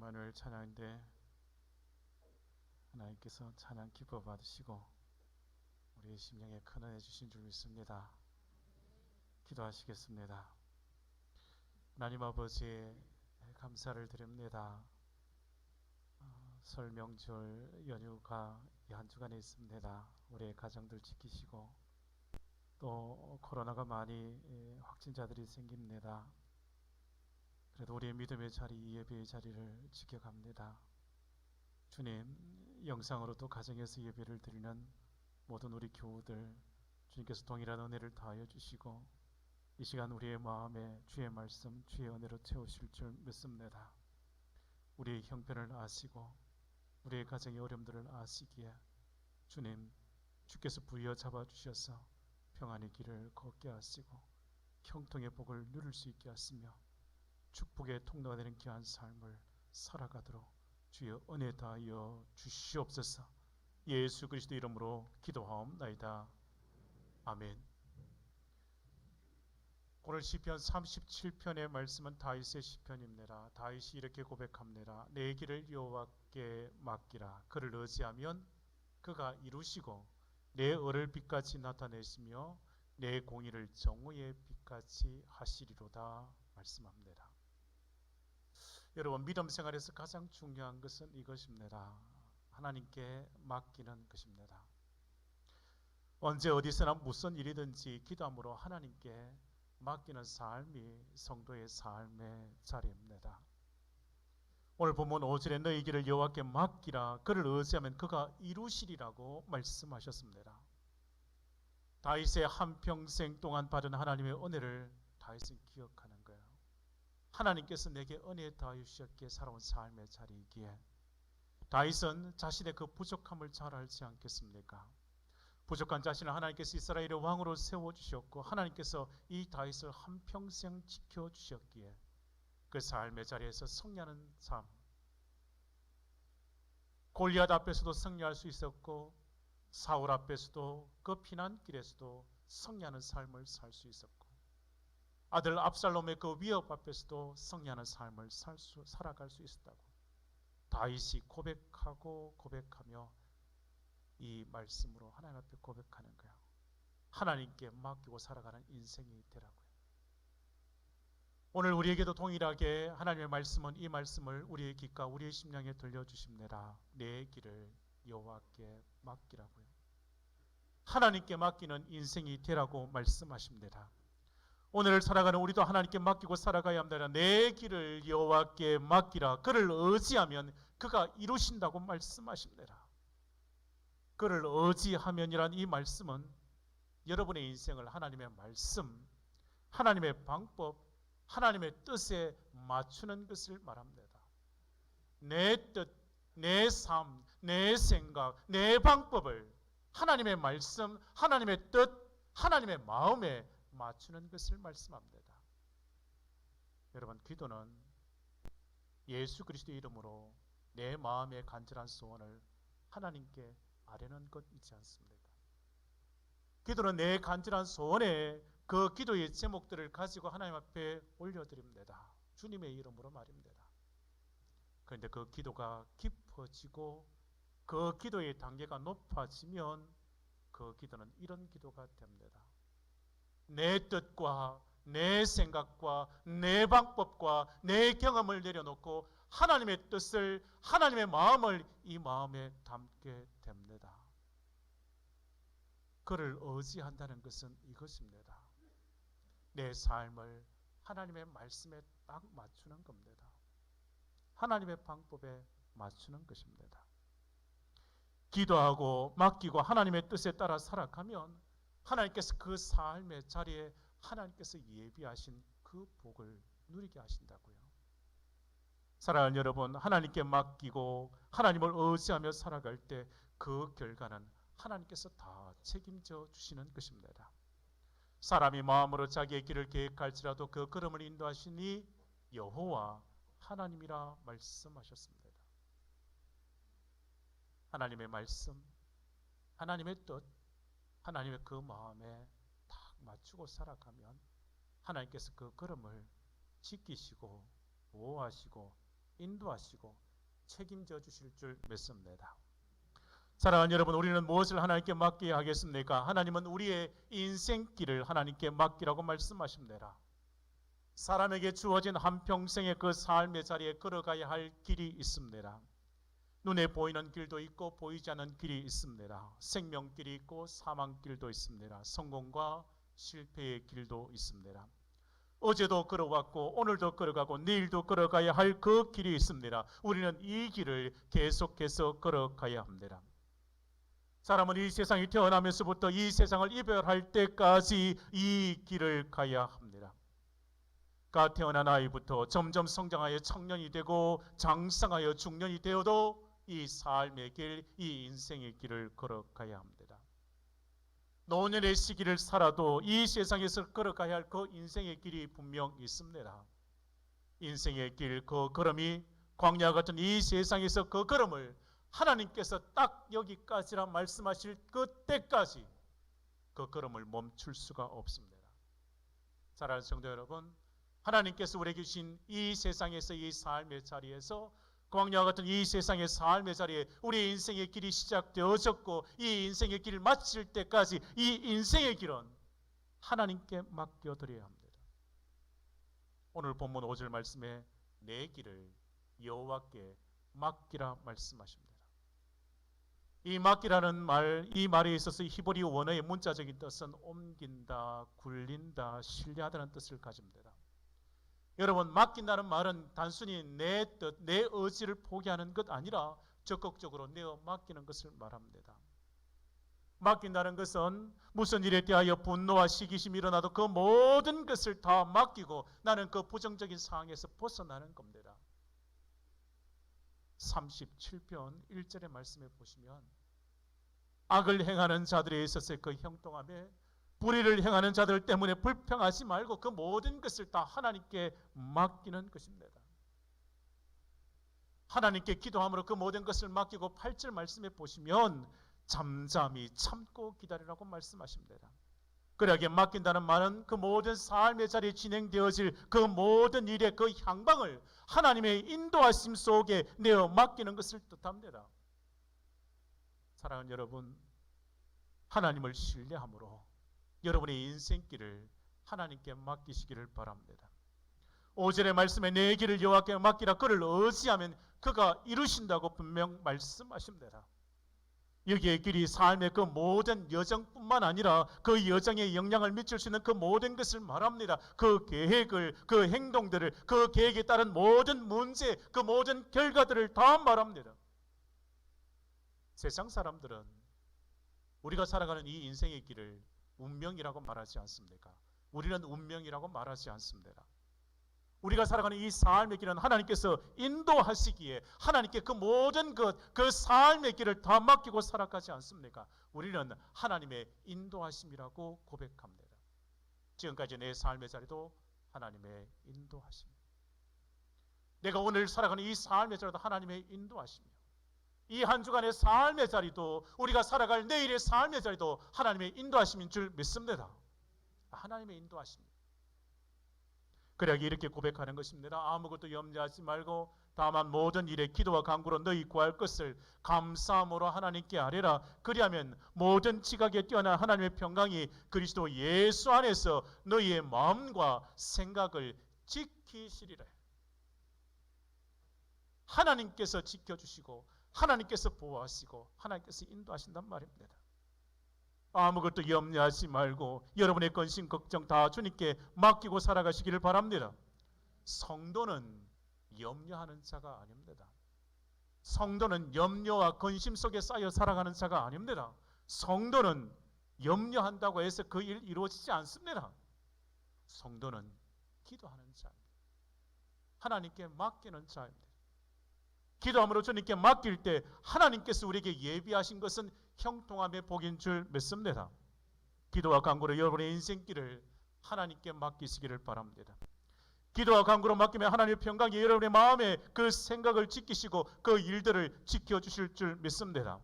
임마누엘 찬양인데 하나님께서 찬양 기뻐 받으시고 우리의 심령에 큰 은혜 주신 줄 믿습니다. 기도하시겠습니다. 하나님 아버지 감사를 드립니다. 설 명절 연휴가 이 한 주간에 있습니다. 우리의 가정들 지키시고 또 코로나가 많이 확진자들이 생깁니다. 그래도 우리의 믿음의 자리, 예배의 자리를 지켜갑니다. 주님, 영상으로도 가정에서 예배를 드리는 모든 우리 교우들 주님께서 동일한 은혜를 다하여 주시고 이 시간 우리의 마음에 주의 말씀, 주의 은혜로 채우실 줄 믿습니다. 우리의 형편을 아시고 우리의 가정의 어려움들을 아시기에 주님, 주께서 부여잡아 주셔서 평안의 길을 걷게 하시고 형통의 복을 누릴 수 있게 하시며 축복의 통로가 되는 귀한 삶을 살아가도록 주여 은혜 다하여 주시옵소서. 예수 그리스도 이름으로 기도하옵나이다. 아멘. 오늘 시편 37편의 말씀은 다윗의 시편입니다. 다윗이 이렇게 고백합니다. 내 길을 여호와께 맡기라. 그를 의지하면 그가 이루시고 내 의를 빛같이 나타내시며 내 공의를 정오의 빛같이 하시리로다 말씀합니다. 여러분, 믿음 생활에서 가장 중요한 것은 이것입니다. 하나님께 맡기는 것입니다. 언제 어디서나 무슨 일이든지 기도함으로 하나님께 맡기는 삶이 성도의 삶의 자리입니다. 오늘 본문 5절에 너희 길을 여호와께 맡기라. 그를 의지하면 그가 이루시리라고 말씀하셨습니다. 다윗의 한평생 동안 받은 하나님의 은혜를 다윗은 기억하는 거예요. 하나님께서 내게 은혜 다하여 주셨기에 살아온 삶의 자리이기에 다윗은 자신의 그 부족함을 잘 알지 않겠습니까? 부족한 자신을 하나님께서 이스라엘의 왕으로 세워주셨고 하나님께서 이 다윗을 한평생 지켜주셨기에 그 삶의 자리에서 승리하는 삶, 골리앗 앞에서도 승리할 수 있었고 사울 앞에서도 그 피난길에서도 승리하는 삶을 살 수 있었고 아들 압살롬의 그 위협 앞에서도 승리하는 삶을 살아갈 수 있었다고 다윗이 고백하며 이 말씀으로 하나님 앞에 고백하는 거예요. 하나님께 맡기고 살아가는 인생이 되라고요. 오늘 우리에게도 동일하게 하나님의 말씀은 이 말씀을 우리의 귓가 우리의 심령에 들려주십니다. 내 길을 여호와께 맡기라고요. 하나님께 맡기는 인생이 되라고 말씀하십니다. 오늘 살아가는 우리도 하나님께 맡기고 살아가야 합니다. 내 길을 여호와께 맡기라. 그를 의지하면 그가 이루신다고 말씀하십니다. 그를 의지하면이란 이 말씀은 여러분의 인생을 하나님의 말씀, 하나님의 방법, 하나님의 뜻에 맞추는 것을 말합니다. 내 뜻, 내 삶, 내 생각, 내 방법을 하나님의 말씀, 하나님의 뜻, 하나님의 마음에 맞추는 것을 말씀합니다. 여러분, 기도는 예수 그리스도의 이름으로 내 마음의 간절한 소원을 하나님께 아뢰는 것이지 않습니까? 기도는 내 간절한 소원에 그 기도의 제목들을 가지고 하나님 앞에 올려드립니다. 주님의 이름으로 말입니다. 그런데 그 기도가 깊어지고 그 기도의 단계가 높아지면 그 기도는 이런 기도가 됩니다. 내 뜻과 내 생각과 내 방법과 내 경험을 내려놓고 하나님의 뜻을, 하나님의 마음을 이 마음에 담게 됩니다. 그를 의지한다는 것은 이것입니다. 내 삶을 하나님의 말씀에 딱 맞추는 겁니다. 하나님의 방법에 맞추는 것입니다. 기도하고 맡기고 하나님의 뜻에 따라 살아가면 하나님께서 그 삶의 자리에 하나님께서 예비하신 그 복을 누리게 하신다고요. 사랑하는 여러분, 하나님께 맡기고 하나님을 의지하며 살아갈 때 그 결과는 하나님께서 다 책임져 주시는 것입니다. 사람이 마음으로 자기의 길을 계획할지라도 그 걸음을 인도하시니 여호와 하나님이라 말씀하셨습니다. 하나님의 말씀, 하나님의 뜻, 하나님의 그 마음에 딱 맞추고 살아가면 하나님께서 그 걸음을 지키시고 보호하시고 인도하시고 책임져 주실 줄 믿습니다. 사랑하는 여러분, 우리는 무엇을 하나님께 맡겨야 하겠습니까? 하나님은 우리의 인생길을 하나님께 맡기라고 말씀하십니다. 사람에게 주어진 한평생의 그 삶의 자리에 걸어가야 할 길이 있습니다. 눈에 보이는 길도 있고 보이지 않는 길이 있습니다. 생명길이 있고 사망길도 있습니다. 성공과 실패의 길도 있습니다. 어제도 걸어왔고 오늘도 걸어가고 내일도 걸어가야 할 그 길이 있습니다. 우리는 이 길을 계속해서 걸어가야 합니다. 사람은 이 세상에 태어나면서부터 이 세상을 이별할 때까지 이 길을 가야 합니다. 가 태어난 아이부터 점점 성장하여 청년이 되고 장성하여 중년이 되어도 이 삶의 길, 이 인생의 길을 걸어가야 합니다. 노년의 시기를 살아도 이 세상에서 걸어가야 할 그 인생의 길이 분명 있습니다. 인생의 길, 그 걸음이 광야 같은 이 세상에서 그 걸음을 하나님께서 딱 여기까지라 말씀하실 그때까지 그 걸음을 멈출 수가 없습니다. 사랑하는 성도 여러분, 하나님께서 우리에게 주신 이 세상에서 이 삶의 자리에서 광야와 같은 이 세상의 삶의 자리에 우리 인생의 길이 시작되어졌고 이 인생의 길을 마칠 때까지 이 인생의 길은 하나님께 맡겨드려야 합니다. 오늘 본문 5절 말씀에 내 길을 여호와께 맡기라 말씀하십니다. 이 맡기라는 말, 이 말에 있어서 히브리 원어의 문자적인 뜻은 옮긴다, 굴린다, 신뢰하다는 뜻을 가집니다. 여러분, 맡긴다는 말은 단순히 내 뜻, 내 의지를 포기하는 것 아니라 적극적으로 내어 맡기는 것을 말합니다. 맡긴다는 것은 무슨 일에 대하여 분노와 시기심이 일어나도 그 모든 것을 다 맡기고 나는 그 부정적인 상황에서 벗어나는 겁니다. 37편 1절의 말씀에 보시면 악을 행하는 자들에 있어서의 그 형통함에 불의를 행하는 자들 때문에 불평하지 말고 그 모든 것을 다 하나님께 맡기는 것입니다. 하나님께 기도함으로 그 모든 것을 맡기고 8절 말씀에 보시면 잠잠히 참고 기다리라고 말씀하십니다. 그러기에 맡긴다는 말은 그 모든 삶의 자리에 진행되어질 그 모든 일의 그 향방을 하나님의 인도하심 속에 내어 맡기는 것을 뜻합니다. 사랑하는 여러분, 하나님을 신뢰함으로 여러분의 인생길을 하나님께 맡기시기를 바랍니다. 5절의 말씀에 내 길을 여호와께 맡기라 그를 의지하면 그가 이루신다고 분명 말씀하십니다. 여기에 길이 삶의 그 모든 여정뿐만 아니라 그 여정에 영향을 미칠 수 있는 그 모든 것을 말합니다. 그 계획을, 그 행동들을, 그 계획에 따른 모든 문제, 그 모든 결과들을 다 말합니다. 세상 사람들은 우리가 살아가는 이 인생의 길을 운명이라고 말하지 않습니까? 우리는 운명이라고 말하지 않습니다. 우리가 살아가는 이 삶의 길은 하나님께서 인도하시기에 하나님께 그 모든 것, 그 삶의 길을 다 맡기고 살아가지 않습니까? 우리는 하나님의 인도하심이라고 고백합니다. 지금까지 내 삶의 자리도 하나님의 인도하심입니다. 내가 오늘 살아가는 이 삶의 자리도 하나님의 인도하심이요. 이 한 주간의 삶의 자리도 우리가 살아갈 내일의 삶의 자리도 하나님의 인도하심인 줄 믿습니다. 하나님의 인도하심입니다. 그래야 이렇게 고백하는 것입니다. 아무것도 염려하지 말고 다만 모든 일에 기도와 간구로 너희 구할 것을 감사함으로 하나님께 아뢰라. 그리하면 모든 지각에 뛰어난 하나님의 평강이 그리스도 예수 안에서 너희의 마음과 생각을 지키시리라. 하나님께서 지켜주시고 하나님께서 보호하시고 하나님께서 인도하신단 말입니다. 아무것도 염려하지 말고 여러분의 근심 걱정 다 주님께 맡기고 살아가시기를 바랍니다. 성도는 염려하는 자가 아닙니다. 성도는 염려와 근심 속에 쌓여 살아가는 자가 아닙니다. 성도는 염려한다고 해서 그 일 이루어지지 않습니다. 성도는 기도하는 자입니다. 하나님께 맡기는 자입니다. 기도함으로 주님께 맡길 때 하나님께서 우리에게 예비하신 것은 형통함의 복인 줄 믿습니다. 기도와 간구로 여러분의 인생길을 하나님께 맡기시기를 바랍니다. 기도와 간구로 맡기면 하나님의 평강이 여러분의 마음에 그 생각을 지키시고 그 일들을 지켜주실 줄 믿습니다.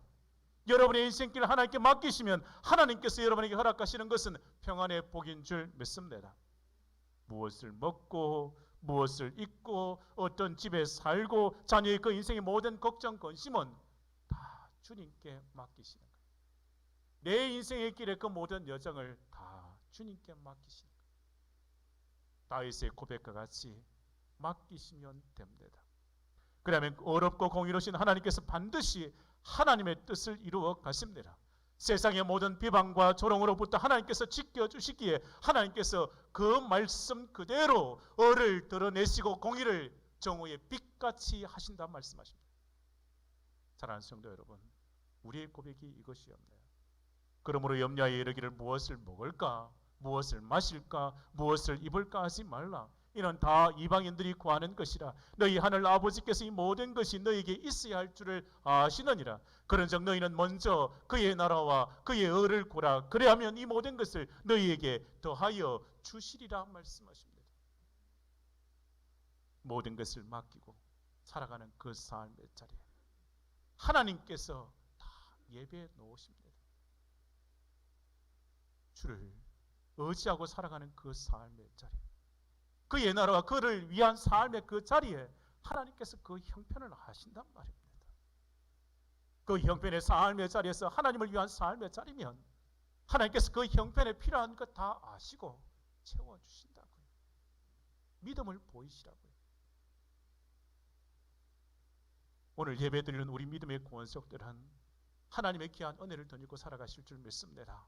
여러분의 인생길을 하나님께 맡기시면 하나님께서 여러분에게 허락하시는 것은 평안의 복인 줄 믿습니다. 무엇을 먹고 무엇을 입고 어떤 집에 살고 자녀의 그 인생의 모든 걱정 근심은 다 주님께 맡기시는 거예요. 내 인생의 길에 그 모든 여정을 다 주님께 맡기시는 거예요. 다윗의 고백과 같이 맡기시면 됩니다. 그러면 어렵고 공의로우신 하나님께서 반드시 하나님의 뜻을 이루어 가십니다. 세상의 모든 비방과 조롱으로부터 하나님께서 지켜주시기에 하나님께서 그 말씀 그대로 을을 드러내시고 공의를 정오의 빛같이 하신다 말씀하십니다. 사랑하는 성도 여러분, 우리의 고백이 이것이었네요. 그러므로 염려하여 이르기를 무엇을 먹을까, 무엇을 마실까, 무엇을 입을까 하지 말라. 이는 다 이방인들이 구하는 것이라. 너희 하늘 아버지께서 이 모든 것이 너희에게 있어야 할 줄을 아시느니라. 그런즉 너희는 먼저 그의 나라와 그의 의를 구하라. 그래야면 이 모든 것을 너희에게 더하여 주시리라 말씀하십니다. 모든 것을 맡기고 살아가는 그 삶의 자리에 하나님께서 다 예배해 놓으십니다. 주를 의지하고 살아가는 그 삶의 자리, 그의 나라와 그를 위한 삶의 그 자리에 하나님께서 그 형편을 하신단 말입니다. 그 형편의 삶의 자리에서 하나님을 위한 삶의 자리면 하나님께서 그 형편에 필요한 것 다 아시고 채워주신다고요. 믿음을 보이시라고요. 오늘 예배드리는 우리 믿음의 권속들은 하나님의 귀한 은혜를 덧입고 살아가실 줄 믿습니다.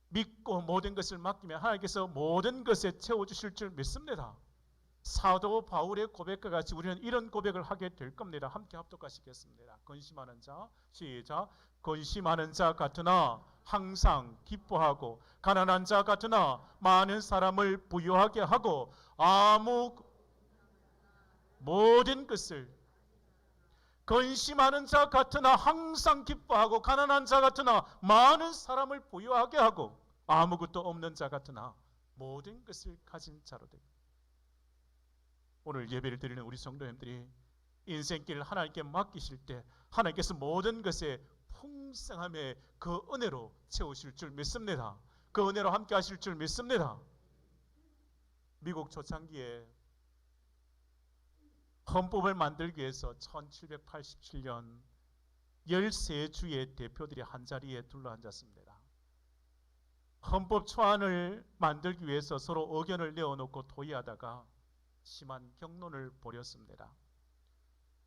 믿고 모든 것을 맡기면 하나님께서 모든 것에 채워주실 줄 믿습니다. 사도 바울의 고백과 같이 우리는 이런 고백을 하게 될 겁니다. 함께 합독하시겠습니다. 근심하는 자, 시작. 근심하는 자 같으나 항상 기뻐하고, 가난한 자 같으나 많은 사람을 부유하게 하고, 모든 것을, 근심하는 자 같으나 항상 기뻐하고, 가난한 자 같으나 많은 사람을 부유하게 하고, 아무것도 없는 자 같으나 모든 것을 가진 자로 되고. 오늘 예배를 드리는 우리 성도님들이 인생길을 하나님께 맡기실 때 하나님께서 모든 것에 풍성함의 그 은혜로 채우실 줄 믿습니다. 그 은혜로 함께 하실 줄 믿습니다. 미국 초창기에 헌법을 만들기 위해서 1787년 13주의 대표들이 한자리에 둘러앉았습니다. 헌법 초안을 만들기 위해서 서로 의견을 내어놓고 토의하다가 심한 경론을 벌였습니다.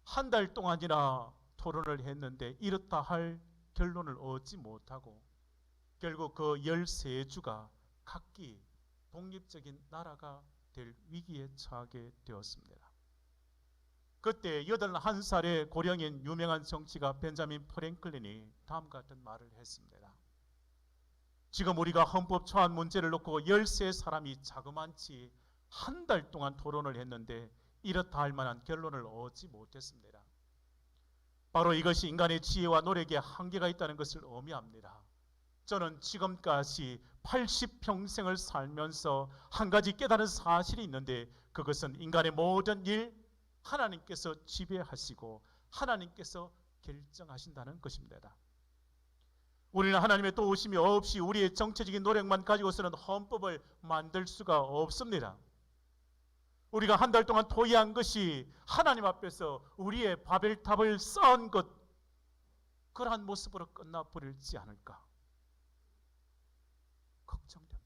한 달 동안이나 토론을 했는데 이렇다 할 결론을 얻지 못하고 결국 그 13주가 각기 독립적인 나라가 될 위기에 처하게 되었습니다. 그때 81살의 고령인 유명한 정치가 벤자민 프랭클린이 다음 같은 말을 했습니다. 지금 우리가 헌법 초안 문제를 놓고 13사람이 자그만치 한 달 동안 토론을 했는데 이렇다 할 만한 결론을 얻지 못했습니다. 바로 이것이 인간의 지혜와 노력에 한계가 있다는 것을 의미합니다. 저는 지금까지 80평생을 살면서 한 가지 깨달은 사실이 있는데 그것은 인간의 모든 일 하나님께서 지배하시고 하나님께서 결정하신다는 것입니다. 우리는 하나님의 도우심이 없이 우리의 정체적인 노력만 가지고서는 헌법을 만들 수가 없습니다. 우리가 한 달 동안 토의한 것이 하나님 앞에서 우리의 바벨탑을 쌓은 것, 그러한 모습으로 끝나버릴지 않을까 걱정됩니다.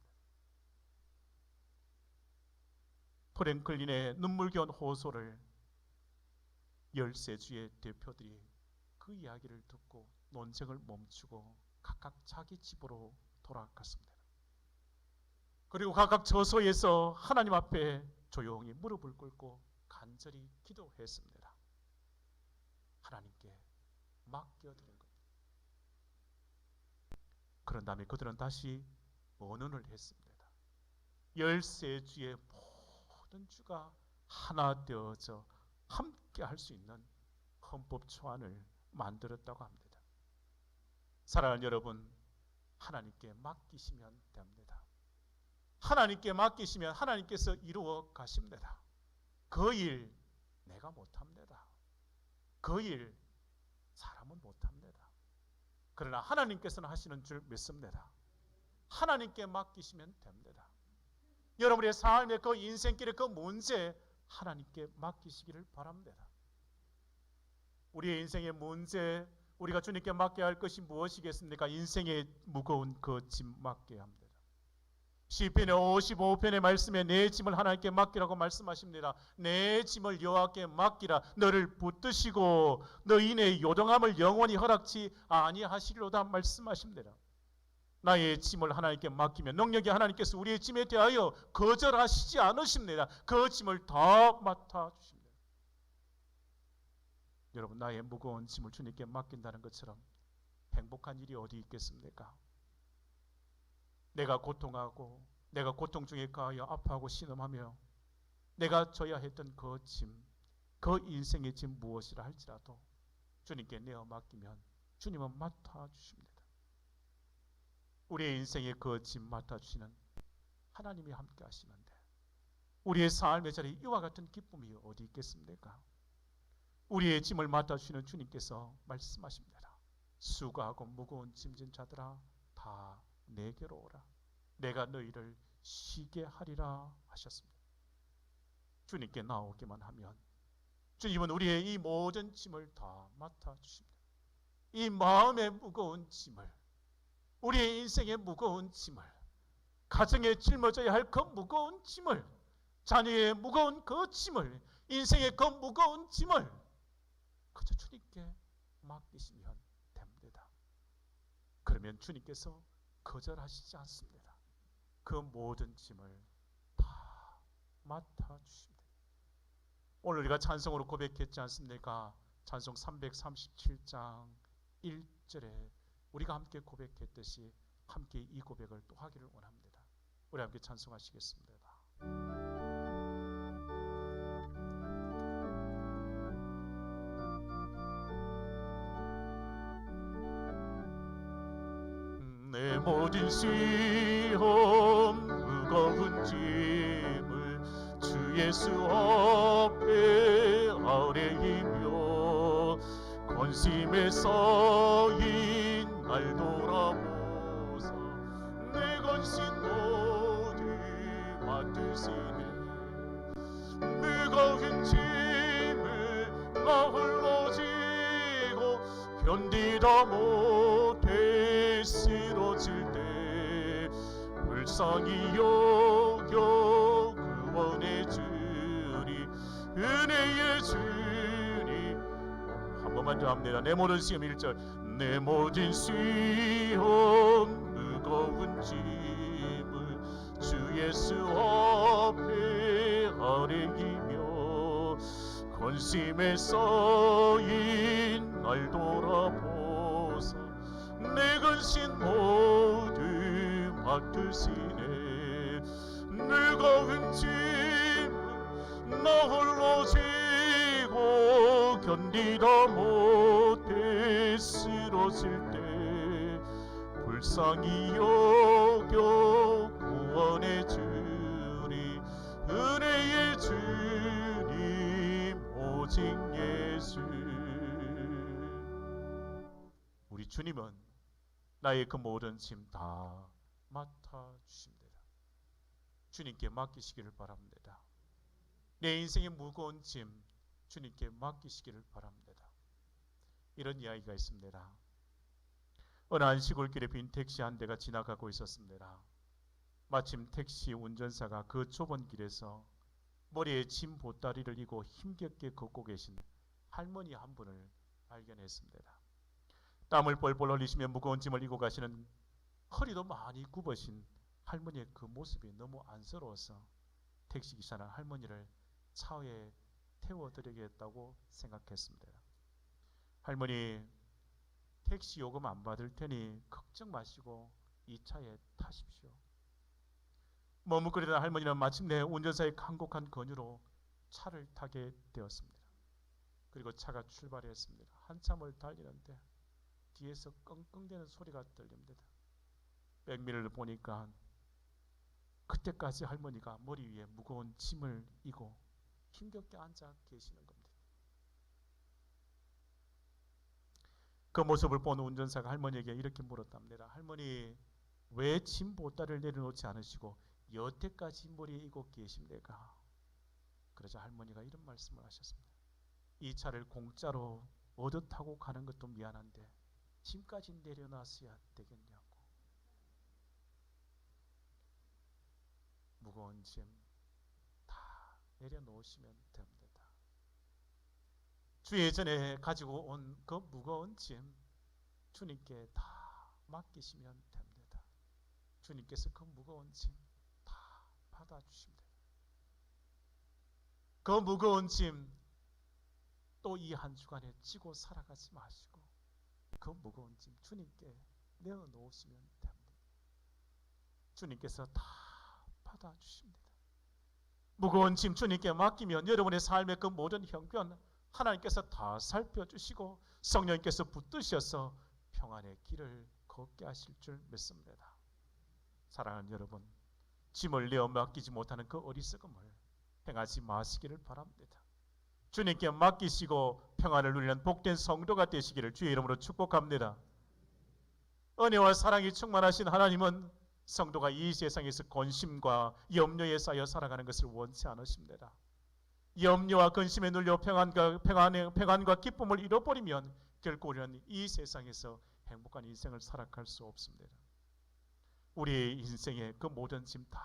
프랭클린의 눈물겨운 호소를 13주의 대표들이 그 이야기를 듣고 논쟁을 멈추고 각각 자기 집으로 돌아갔습니다. 그리고 각각 저소에서 하나님 앞에 조용히 무릎을 꿇고 간절히 기도했습니다. 하나님께 맡겨드린 겁니다. 그런 다음에 그들은 다시 언언을 했습니다. 13주의 모든 주가 하나 되어져 함께 할 수 있는 헌법 초안을 만들었다고 합니다. 사랑하는 여러분, 하나님께 맡기시면 됩니다. 하나님께 맡기시면 하나님께서 이루어 가십니다. 그 일 내가 못합니다. 그 일 사람은 못합니다. 그러나 하나님께서는 하시는 줄 믿습니다. 하나님께 맡기시면 됩니다. 여러분의 삶의 그 인생길의 그 문제 하나님께 맡기시기를 바랍니다. 우리의 인생의 문제, 우리가 주님께 맡겨야 할 것이 무엇이겠습니까? 인생의 무거운 그 짐 맡겨야 합니다. 시편의 55편의 말씀에 내 짐을 하나님께 맡기라고 말씀하십니다. 내 짐을 여호와께 맡기라. 너를 붙드시고 너희의 요동함을 영원히 허락치 아니하시리로다 말씀하십니다. 나의 짐을 하나님께 맡기면 능력이 하나님께서 우리의 짐에 대하여 거절하시지 않으십니다. 그 짐을 다 맡아주십니다. 여러분, 나의 무거운 짐을 주님께 맡긴다는 것처럼 행복한 일이 어디 있겠습니까? 내가 고통하고 내가 고통 중에 가하여 아파하고 신음하며 내가 져야 했던 그 짐, 그 인생의 짐 무엇이라 할지라도 주님께 내어 맡기면 주님은 맡아주십니다. 우리의 인생의 그 짐 맡아주시는 하나님이 함께 하시는데 우리의 삶의 자리에 이와 같은 기쁨이 어디 있겠습니까? 우리의 짐을 맡아주시는 주님께서 말씀하십니다. 수고하고 무거운 짐진 자들아 다 내게로 오라. 내가 너희를 쉬게 하리라 하셨습니다. 주님께 나오기만 하면 주님은 우리의 이 모든 짐을 다 맡아주십니다. 이 마음의 무거운 짐을, 우리의 인생의 무거운 짐을, 가정에 짊어져야 할 그 무거운 짐을, 자녀의 무거운 그 짐을, 인생의 그 무거운 짐을 그저 주님께 맡기시면 됩니다. 그러면 주님께서 거절하시지 않습니다. 그 모든 짐을 다 맡아주십니다. 오늘 우리가 찬송으로 고백했지 않습니까? 찬송 337장 1절에 우리가 함께 고백했듯이 함께 이 고백을 또 하기를 원합니다. 우리 함께 찬송하시겠습니다. 내 모든 시험 무거운 짐을 주 예수 앞에 아뢰이며 권심에 쌓인 날 돌아보사 내 근심 모두 맡으시네. 무거운 짐을 나 홀로 지고 견디다 못해 쓰러질 때 불쌍히 여겨 구원해 주리. 은혜의 주님. 한 번만 더 합니다. 내 모든 시험 1절. 내 모든 시험 무거운 짐을 주 예수 앞에 아뢰이며 권심에 쌓인 날 돌아보사 내 근심 모두 맡으시네. 무거운 짐을 나 홀로 지고 견디다 못해 쓰러질 때 불쌍히 여겨 구원해 주리. 은혜의 주님 오직 예수. 우리 주님은 나의 그 모든 짐 다 맡아주십니다. 주님께 맡기시기를 바랍니다. 내 인생의 무거운 짐 주님께 맡기시기를 바랍니다. 이런 이야기가 있습니다. 어느 한 시골길에 빈 택시 한 대가 지나가고 있었습니다. 마침 택시 운전사가 그 좁은 길에서 머리에 짐 보따리를 이고 힘겹게 걷고 계신 할머니 한 분을 발견했습니다. 땀을 뻘뻘 흘리시며 무거운 짐을 이고 가시는 허리도 많이 굽으신 할머니의 그 모습이 너무 안쓰러워서 택시기사는 할머니를 차에 태워드리겠다고 생각했습니다. 할머니, 택시 요금 안 받을 테니 걱정 마시고 이 차에 타십시오. 머뭇거리던 할머니는 마침내 운전사의 간곡한 권유로 차를 타게 되었습니다. 그리고 차가 출발했습니다. 한참을 달리는데 뒤에서 끙끙대는 소리가 들립니다. 백미러를 보니까 그때까지 할머니가 머리 위에 무거운 짐을 이고 힘겹게 앉아 계시는 겁니다. 그 모습을 본 운전사가 할머니에게 이렇게 물었답니다. 할머니, 왜 짐 보따리를 내려놓지 않으시고 여태까지 머리에 이고 계십니까? 그러자 할머니가 이런 말씀을 하셨습니다. 이 차를 공짜로 얻어 타고 가는 것도 미안한데 짐까지 내려놨어야 되겠냐고. 무거운 짐 다 내려놓으시면 됩니다. 주 예전에 가지고 온 그 무거운 짐 주님께 다 맡기시면 됩니다. 주님께서 그 무거운 짐 다 받아주십니다. 그 무거운 짐 또 이 한 주간에 지고 살아가지 마시고 그 무거운 짐 주님께 내어놓으시면 됩니다. 주님께서 다 받아주십니다. 무거운 짐 주님께 맡기면 여러분의 삶의 그 모든 형편 하나님께서 다 살펴주시고 성령님께서 붙드셔서 평안의 길을 걷게 하실 줄 믿습니다. 사랑하는 여러분, 짐을 내어 맡기지 못하는 그 어리석음을 행하지 마시기를 바랍니다. 주님께 맡기시고 평안을 누리는 복된 성도가 되시기를 주의 이름으로 축복합니다. 은혜와 사랑이 충만하신 하나님은 성도가 이 세상에서 근심과 염려에 쌓여 살아가는 것을 원치 않으십니다. 염려와 근심에 눌려 평안과 기쁨을 잃어버리면 결코 우리는 이 세상에서 행복한 인생을 살아갈 수 없습니다. 우리의 인생에 그 모든 짐 다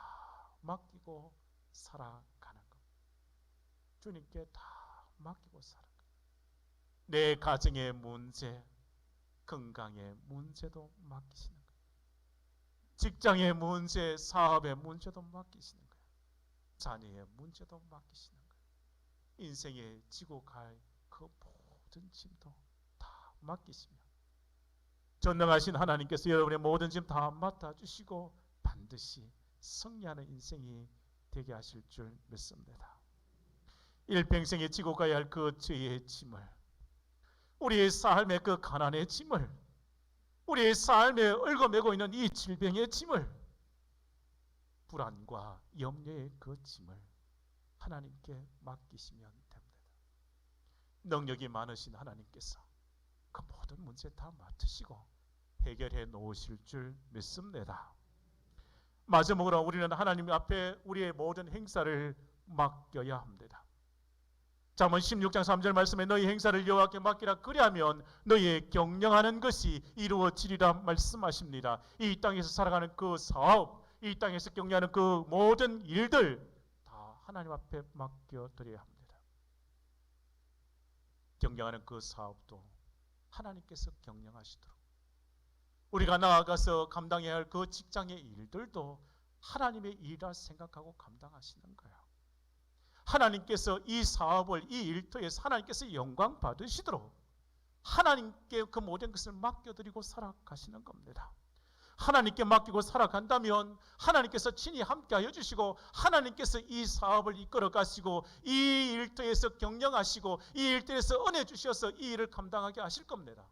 맡기고 살아가는 것. 주님께 다 맡기고 살아가는 것. 내 가정의 문제, 건강의 문제도 맡기시는 거예요. 직장의 문제, 사업의 문제도 맡기시는 거예요. 자녀의 문제도 맡기시는 거예요. 인생에 지고 갈 그 모든 짐도 다 맡기시며 전능하신 하나님께서 여러분의 모든 짐 다 맡아주시고 반드시 승리하는 인생이 되게 하실 줄 믿습니다. 일평생에 지고 가야 할 그 죄의 짐을, 우리의 삶의 그 가난의 짐을, 우리의 삶에 얽어매고 있는 이 질병의 짐을, 불안과 염려의 그 짐을 하나님께 맡기시면 됩니다. 능력이 많으신 하나님께서 그 모든 문제 다 맡으시고 해결해 놓으실 줄 믿습니다. 마지막으로 우리는 하나님 앞에 우리의 모든 행사를 맡겨야 합니다. 잠언 16장 3절 말씀에 너희 행사를 여호와께 맡기라 그리하면 너희의 경영하는 것이 이루어지리라 말씀하십니다. 이 땅에서 살아가는 그 사업, 이 땅에서 경영하는 그 모든 일들 다 하나님 앞에 맡겨드려야 합니다. 경영하는 그 사업도 하나님께서 경영하시도록, 우리가 나아가서 감당해야 할 그 직장의 일들도 하나님의 일이라 생각하고 감당하시는 거예요. 하나님께서 이 사업을, 이 일터에서 하나님께서 영광 받으시도록 하나님께 그 모든 것을 맡겨드리고 살아가시는 겁니다. 하나님께 맡기고 살아간다면 하나님께서 친히 함께하여 주시고 하나님께서 이 사업을 이끌어 가시고 이 일터에서 경영하시고 이 일터에서 은혜 주셔서 이 일을 감당하게 하실 겁니다.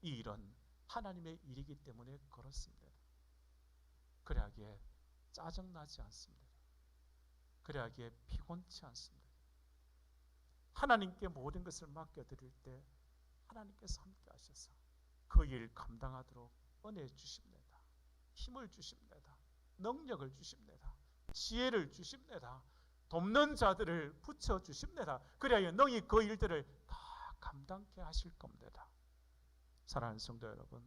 이 일은 하나님의 일이기 때문에 그렇습니다. 그래야기에 짜증나지 않습니다. 그래야기에 피곤치 않습니다. 하나님께 모든 것을 맡겨드릴 때 하나님께서 함께 하셔서 그 일 감당하도록 은혜 주십니다. 힘을 주십니다. 능력을 주십니다. 지혜를 주십니다. 돕는 자들을 붙여주십니다. 그래야 너희 그 일들을 다 감당케 하실 겁니다. 사랑하는 성도 여러분,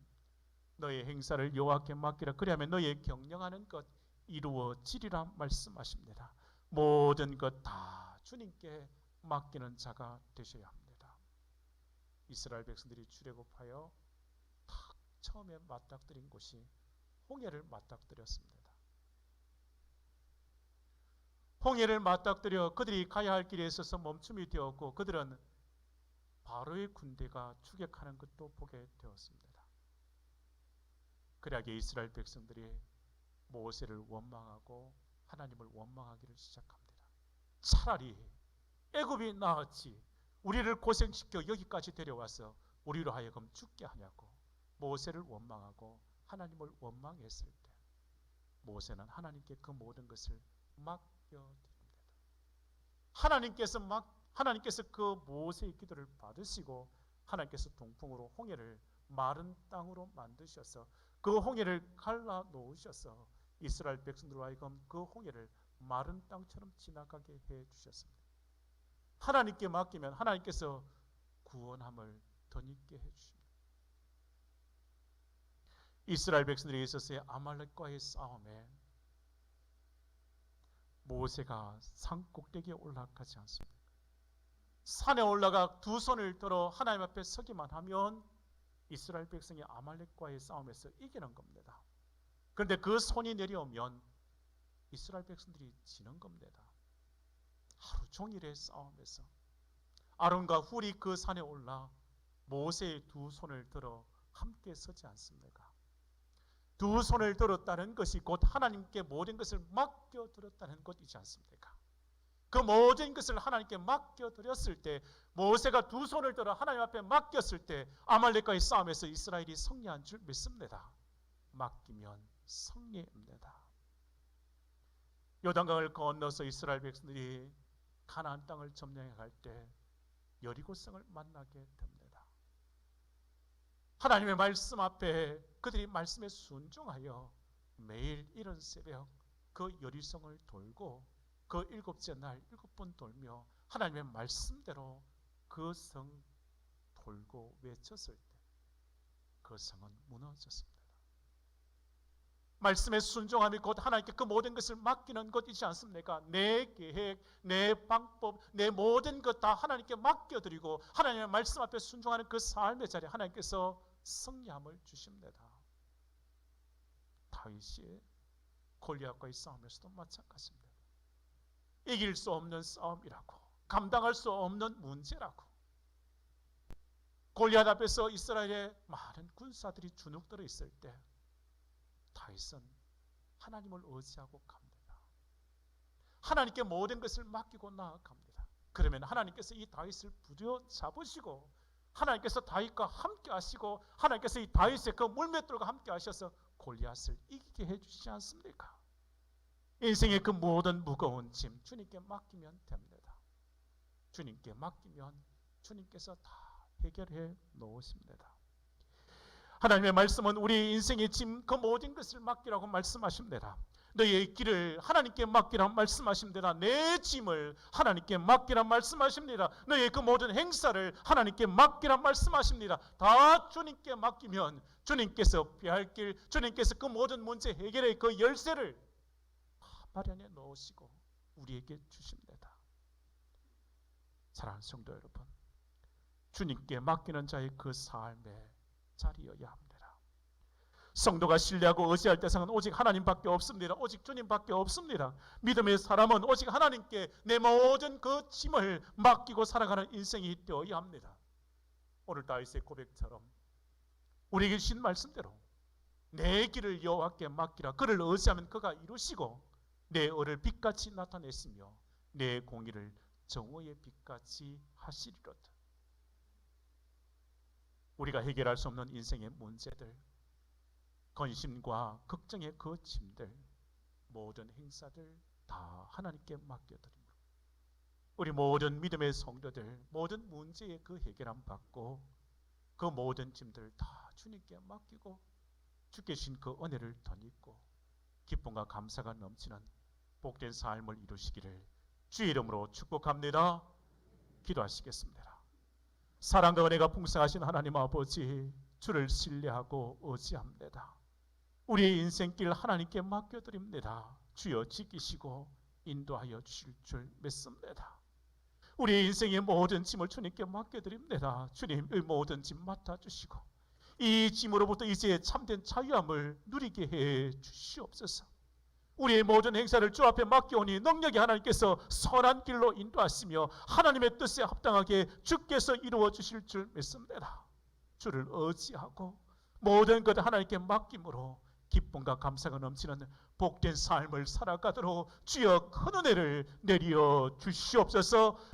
너의 행사를 여호와께 맡기라 그리하면 너의 경영하는 것 이루어지리라 말씀하십니다. 모든 것 다 주님께 맡기는 자가 되셔야 합니다. 이스라엘 백성들이 출애굽하여 딱 처음에 맞닥뜨린 곳이 홍해를 맞닥뜨렸습니다. 홍해를 맞닥뜨려 그들이 가야 할 길에 있어서 멈춤이 되었고 그들은 바로의 군대가 추격하는 것도 보게 되었습니다. 그러하기에 이스라엘 백성들이 모세를 원망하고 하나님을 원망하기를 시작합니다. 차라리 애굽이 나았지 우리를 고생시켜 여기까지 데려와서 우리로 하여금 죽게 하냐고 모세를 원망하고 하나님을 원망했을 때 모세는 하나님께 그 모든 것을 맡겨드립니다. 하나님께서 그 모세의 기도를 받으시고 하나님께서 동풍으로 홍해를 마른 땅으로 만드셔서 그 홍해를 갈라 놓으셔서 이스라엘 백성들로 하여금 그 홍해를 마른 땅처럼 지나가게 해 주셨습니다. 하나님께 맡기면 하나님께서 구원함을 덧입게 해 주십니다. 이스라엘 백성들에 있어서의 아말렉과의 싸움에 모세가 산 꼭대기에 올라가지 않습니다. 산에 올라가 두 손을 들어 하나님 앞에 서기만 하면 이스라엘 백성이 아말렉과의 싸움에서 이기는 겁니다. 그런데 그 손이 내려오면 이스라엘 백성들이 지는 겁니다. 하루 종일의 싸움에서 아론과 훌이 그 산에 올라 모세의 두 손을 들어 함께 서지 않습니까? 두 손을 들었다는 것이 곧 하나님께 모든 것을 맡겨드렸다는 것이지 않습니까? 그 모든 것을 하나님께 맡겨드렸을 때, 모세가 두 손을 들어 하나님 앞에 맡겼을 때 아말렉과의 싸움에서 이스라엘이 승리한 줄 믿습니다. 맡기면 승리입니다. 요단강을 건너서 이스라엘 백성들이 가나안 땅을 점령해 갈 때 여리고성을 만나게 됩니다. 하나님의 말씀 앞에 그들이 말씀에 순종하여 매일 이른 새벽 그 여리성을 돌고 그 일곱째 날 7번 돌며 하나님의 말씀대로 그 성 돌고 외쳤을 때 그 성은 무너졌습니다. 말씀에 순종함이 곧 하나님께 그 모든 것을 맡기는 것이지 않습니까? 내 계획, 내 방법, 내 모든 것 다 하나님께 맡겨드리고 하나님의 말씀 앞에 순종하는 그 삶의 자리에 하나님께서 승리함을 주십니다. 다윗이 골리앗과의 싸움에서도 마찬가지입니다. 이길 수 없는 싸움이라고, 감당할 수 없는 문제라고, 골리앗 앞에서 이스라엘의 많은 군사들이 주눅들어 있을 때 다윗은 하나님을 의지하고 갑니다. 하나님께 모든 것을 맡기고 나아갑니다. 그러면 하나님께서 이 다윗을 부여잡으시고 하나님께서 다윗과 함께 하시고 하나님께서 이 다윗의 그 물맷돌과 함께 하셔서 골리앗을 이기게 해주시지 않습니까? 인생의 그 모든 무거운 짐 주님께 맡기면 됩니다. 주님께 맡기면 주님께서 다 해결해 놓으십니다. 하나님의 말씀은 우리 인생의 짐 그 모든 것을 맡기라고 말씀하십니다. 너의 길을 하나님께 맡기라 말씀하십니다. 내 짐을 하나님께 맡기라 말씀하십니다. 너의 그 모든 행사를 하나님께 맡기라 말씀하십니다. 다 주님께 맡기면 주님께서 피할 길, 주님께서 그 모든 문제 해결의 그 열쇠를 마련해 놓으시고 우리에게 주십니다. 사랑하는 성도 여러분, 주님께 맡기는 자의 그 삶의 자리여야 합니다. 성도가 신뢰하고 의지할 대상은 오직 하나님밖에 없습니다. 오직 주님밖에 없습니다. 믿음의 사람은 오직 하나님께 내 모든 그 짐을 맡기고 살아가는 인생이 되어야 합니다. 오늘 다윗의 고백처럼 우리에게 주신 말씀대로 내 길을 여호와께 맡기라. 그를 의지하면 그가 이루시고 내 의를 빛같이 나타내시며 내 공의를 정오의 빛같이 하시리로다. 우리가 해결할 수 없는 인생의 문제들, 근심과 걱정의 그 짐들, 모든 행사들 다 하나님께 맡겨드립니다. 우리 모든 믿음의 성도들, 모든 문제의 그 해결함 받고 그 모든 짐들 다 주님께 맡기고 주께 주신 그 은혜를 덧입고 기쁨과 감사가 넘치는 복된 삶을 이루시기를 주의 이름으로 축복합니다. 기도하시겠습니다. 사랑과 은혜가 풍성하신 하나님 아버지, 주를 신뢰하고 의지합니다. 우리의 인생길 하나님께 맡겨드립니다. 주여 지키시고 인도하여 주실 줄 믿습니다. 우리의 인생의 모든 짐을 주님께 맡겨드립니다. 주님의 모든 짐 맡아주시고 이 짐으로부터 이제 참된 자유함을 누리게 해 주시옵소서. 우리의 모든 행사를 주 앞에 맡겨오니 능력이 하나님께서 선한 길로 인도하시며 하나님의 뜻에 합당하게 주께서 이루어 주실 줄 믿습니다. 주를 의지하고 모든 것 하나님께 맡김으로 기쁨과 감사가 넘치는 복된 삶을 살아가도록 주여 큰 은혜를 내려 주시옵소서.